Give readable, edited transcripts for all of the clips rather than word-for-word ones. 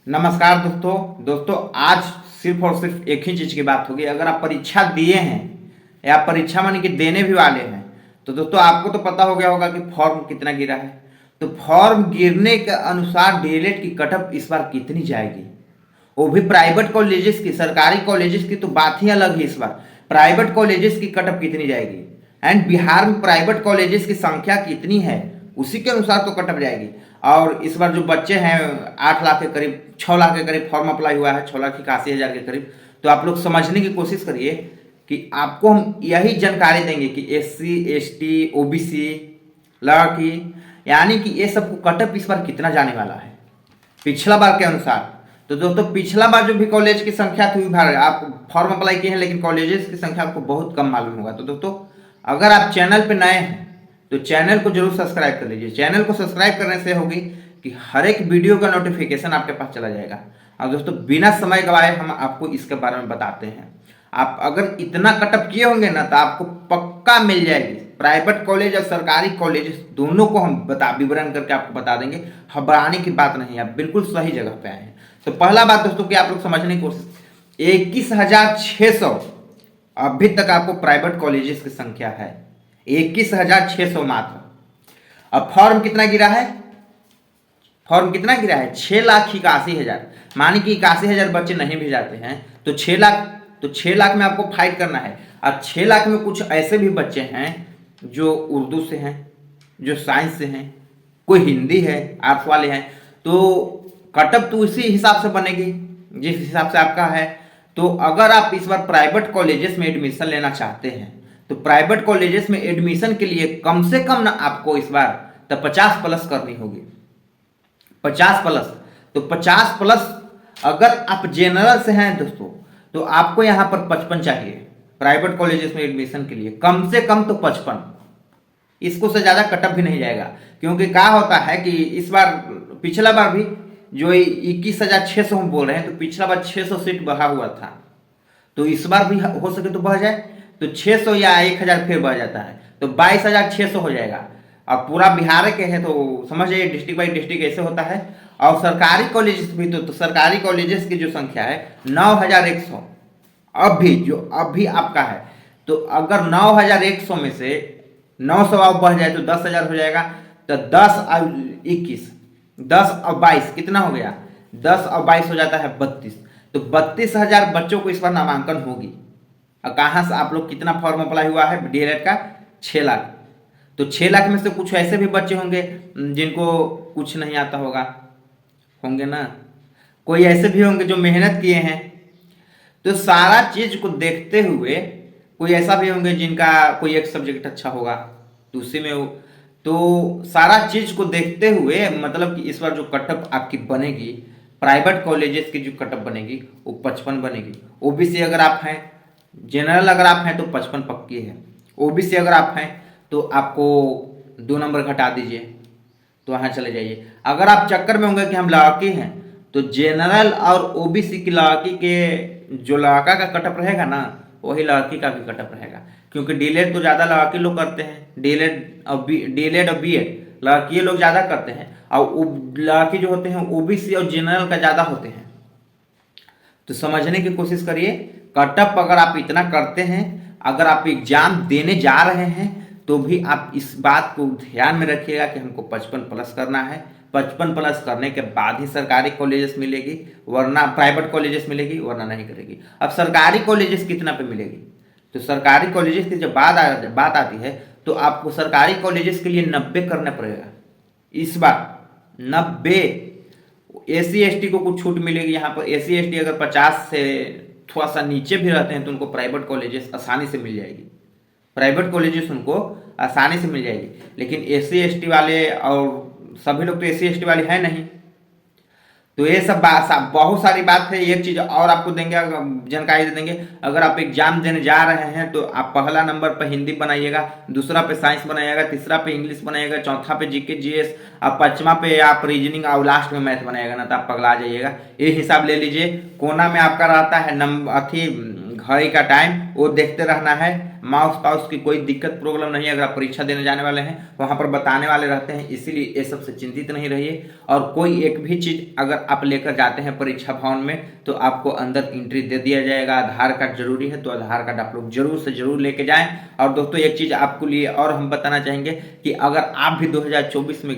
नमस्कार दोस्तों आज सिर्फ और सिर्फ एक ही चीज की बात होगी। अगर आप परीक्षा दिए हैं या परीक्षा माने कि देने भी वाले हैं तो दोस्तों आपको तो पता हो गया होगा कि फॉर्म कितना गिरा है। तो फॉर्म गिरने के अनुसार डीएलएड की कटअप इस बार कितनी जाएगी, वो भी प्राइवेट कॉलेजेस की। सरकारी कॉलेजेस की तो बात ही अलग है। इस बार प्राइवेट कॉलेजेस की कटअप कितनी जाएगी एंड बिहार में प्राइवेट कॉलेजेस की संख्या कितनी है उसी के अनुसार तो कटअप जाएगी। और इस बार जो बच्चे हैं 8 लाख के करीब 6 लाख के करीब फॉर्म अप्लाई हुआ है, 6,81,000 के करीब। तो आप लोग समझने की कोशिश करिए कि आपको हम यही जानकारी देंगे कि एससी एसटी ओबीसी लड़की यानी कि ये सबको कटअप इस बार कितना जाने वाला है पिछला बार के अनुसार। तो दोस्तों पिछला बार जो भी कॉलेज की संख्या थी भर आप फॉर्म अप्लाई किए हैं लेकिन कॉलेजेस की संख्या आपको बहुत कम मालूम होगा। तो दोस्तों अगर आप चैनल पे नए हैं तो चैनल को जरूर सब्सक्राइब कर लीजिए। चैनल को सब्सक्राइब करने से होगी कि हर एक वीडियो का नोटिफिकेशन आपके पास चला जाएगा। और दोस्तों बिना समय गवाए हम आपको इसके बारे में बताते हैं। आप अगर इतना कटअप किए होंगे ना तो आपको पक्का मिल जाएगी। प्राइवेट कॉलेज और सरकारी कॉलेज दोनों को हम विवरण करके आपको बता देंगे। घबराने की बात नहीं है, आप बिल्कुल सही जगह पे आए हैं। तो पहला बात दोस्तों कि आप लोग समझने की कोशिश, 21,600 अभी तक आपको प्राइवेट कॉलेजेस की संख्या है, 21,600 मात्र। अब फॉर्म कितना गिरा है? फॉर्म कितना गिरा है? 6,81,000। मानी कि 81,000 बच्चे नहीं भी जाते हैं तो 6 लाख, तो 6 लाख में आपको फाइट करना है। अब 6 लाख में कुछ ऐसे भी बच्चे हैं जो उर्दू से हैं, जो साइंस से हैं, कोई हिंदी है, आर्ट्स वाले हैं। तो कटअप तो उसी हिसाब से बनेगी जिस हिसाब से आपका है। तो अगर आप इस बार प्राइवेट कॉलेजेस में एडमिशन लेना चाहते हैं तो प्राइवेट कॉलेजेस में एडमिशन के लिए कम से कम ना आपको इस बार तो 50 प्लस करनी होगी। 50 प्लस, तो 50 प्लस अगर आप जनरल से हैं दोस्तों तो आपको यहां पर 55 चाहिए प्राइवेट कॉलेजेस में एडमिशन के लिए, कम से कम तो 55। इसको से ज्यादा कटअप भी नहीं जाएगा क्योंकि क्या होता है कि इस बार पिछला बार भी जो 21,600 हम बोल रहे हैं तो पिछला बार 600 सीट बढ़ा हुआ था। तो इस बार भी हो सके तो बढ़ जाए तो 600 या 1,000 फिर बढ़ जाता है तो 22,600 हो जाएगा। अब पूरा बिहार के है तो समझ जाइए डिस्ट्रिक्ट बाई डिस्ट्रिक्ट ऐसे होता है। और सरकारी कॉलेजेस भी तो सरकारी कॉलेजेस की जो संख्या है 9,100 अभी आपका है। तो अगर 9,100 में से 900 अब बढ़ जाए तो 10,000 हो जाएगा। तो 10 और 21, 10 और 22 कितना हो गया? 10 और 22 हो जाता है 32। तो 32,000 बच्चों को इस बार नामांकन होगी। और कहाँ से आप लोग कितना फॉर्म अप्लाई हुआ है डीएलएड का? 6 लाख। तो 6 लाख में से कुछ ऐसे भी बच्चे होंगे जिनको कुछ नहीं आता होंगे ना, कोई ऐसे भी होंगे जो मेहनत किए हैं। तो सारा चीज को देखते हुए कोई ऐसा भी होंगे जिनका कोई एक सब्जेक्ट अच्छा होगा तो उसी में वो, तो सारा चीज को देखते हुए मतलब कि इस बार जो कटअप आपकी बनेगी प्राइवेट कॉलेजेस की जो कटअप बनेगी वो 55 बनेगी। ओबीसी अगर आप हैं, जनरल अगर आप हैं तो 55 पक्की है। ओबीसी अगर आप हैं तो आपको 2 नंबर घटा दीजिए तो वहां चले जाइए। अगर आप चक्कर में होंगे कि हम लड़की हैं तो जनरल और ओबीसी की लड़की के जो लड़का का कटअप रहेगा ना वही लड़की का भी कटअप रहेगा क्योंकि डीएलएड तो ज्यादा लड़की लोग करते हैं। डीएलएड और बीएड लड़की लोग ज्यादा करते हैं और लड़की जो होते हैं ओबीसी और जनरल का ज्यादा होते हैं। तो समझने की कोशिश करिए, कटअप अगर आप इतना करते हैं, अगर आप एग्जाम देने जा रहे हैं तो भी आप इस बात को ध्यान में रखिएगा कि हमको 55 प्लस करना है। 55 प्लस करने के बाद ही सरकारी कॉलेजेस मिलेगी, वरना प्राइवेट कॉलेजेस मिलेगी, वरना नहीं करेगी। अब सरकारी कॉलेजेस कितना पे मिलेगी? तो सरकारी कॉलेजेस की जब बात आती है तो आपको सरकारी कॉलेजेस के लिए 90 करना पड़ेगा इस बार। 90। एससी एसटी को कुछ छूट मिलेगी यहाँ पर। एससी एसटी अगर 50 से थोड़ा सा नीचे भी रहते हैं तो उनको प्राइवेट कॉलेजेस आसानी से मिल जाएगी। प्राइवेट कॉलेजेस उनको आसानी से मिल जाएगी। लेकिन एससी एसटी वाले और सभी लोग तो एससी एसटी वाले हैं नहीं। तो ये सब बहुत सारी बात है। एक चीज और आपको देंगे, जानकारी दे देंगे, अगर आप एग्जाम देने जा रहे हैं तो आप पहला नंबर पर हिंदी बनाइएगा, दूसरा पे साइंस बनाइएगा, तीसरा पे इंग्लिश बनाइएगा, चौथा पे जीके जीएस, और पांचवा पे आप रीजनिंग और लास्ट में मैथ बनाइएगा ना तो आप पगला जाइएगा। ये हिसाब ले लीजिए। कोना में आपका रहता है नंबर अथी घड़ी का टाइम वो देखते रहना है। माउस पाउस की कोई दिक्कत प्रॉब्लम नहीं है, अगर आप परीक्षा देने जाने वाले हैं वहाँ पर बताने वाले रहते हैं, इसीलिए ये सबसे चिंतित नहीं रहिए। और कोई एक भी चीज़ अगर आप लेकर जाते हैं परीक्षा भवन में तो आपको अंदर एंट्री दे दिया जाएगा। आधार कार्ड जरूरी है तो आधार कार्ड आप लोग जरूर से जरूर लेके जाएं। और दोस्तों एक चीज़ आपको लिए और हम बताना चाहेंगे कि अगर आप भी 2024 में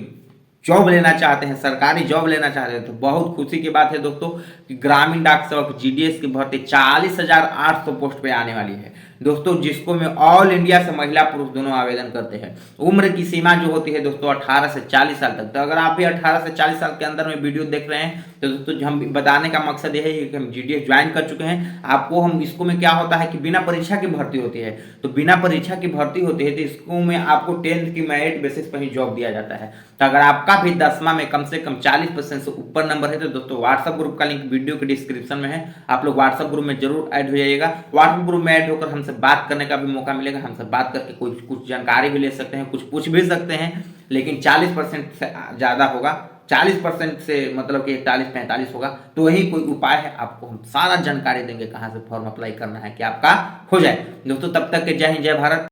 जॉब लेना चाहते हैं, सरकारी जॉब लेना चाहते हैं, तो बहुत खुशी की बात है दोस्तों कि ग्रामीण डाक सेवक जीडीएस की भर्ती 40,800 पोस्ट पे आने वाली है दोस्तों, जिसको में ऑल इंडिया से महिला पुरुष दोनों आवेदन करते हैं। उम्र की सीमा जो होती है दोस्तों 18 से 40 साल तक। तो अगर आप भी 18 से 40 साल के अंदर में वीडियो देख रहे हैं तो दोस्तों हम बताने का मकसद यह है कि हम जीडीएस ज्वाइन कर चुके हैं। आपको हम इसको में क्या होता है कि बिना परीक्षा की भर्ती होती है, तो बिना परीक्षा की भर्ती होती है तो इसको में आपको 10th की मेरिट बेसिस पर ही जॉब दिया जाता है। तो अगर आपका भी 10वां में कम से कम 40% से ऊपर नंबर है तो दोस्तों व्हाट्सएप ग्रुप का लिंक वीडियो के डिस्क्रिप्शन में है, आप लोग व्हाट्सएप ग्रुप में जरूर ऐड हो जाइएगा। व्हाट्सएप ग्रुप में ऐड होकर हमसे बात करने का भी मौका मिलेगा, हमसे बात करके कुछ जानकारी भी ले सकते हैं, कुछ पूछ भी सकते हैं। लेकिन 40% से ज़्यादा होगा, 40% से मतलब कि 41-45 होगा तो वही कोई उपाय है, आपको हम सारा जानकारी देंगे कहाँ से फॉर्म अप्लाई करना है कि आपका हो जाए दोस्तों। तब तक के जय हिंद जय भारत।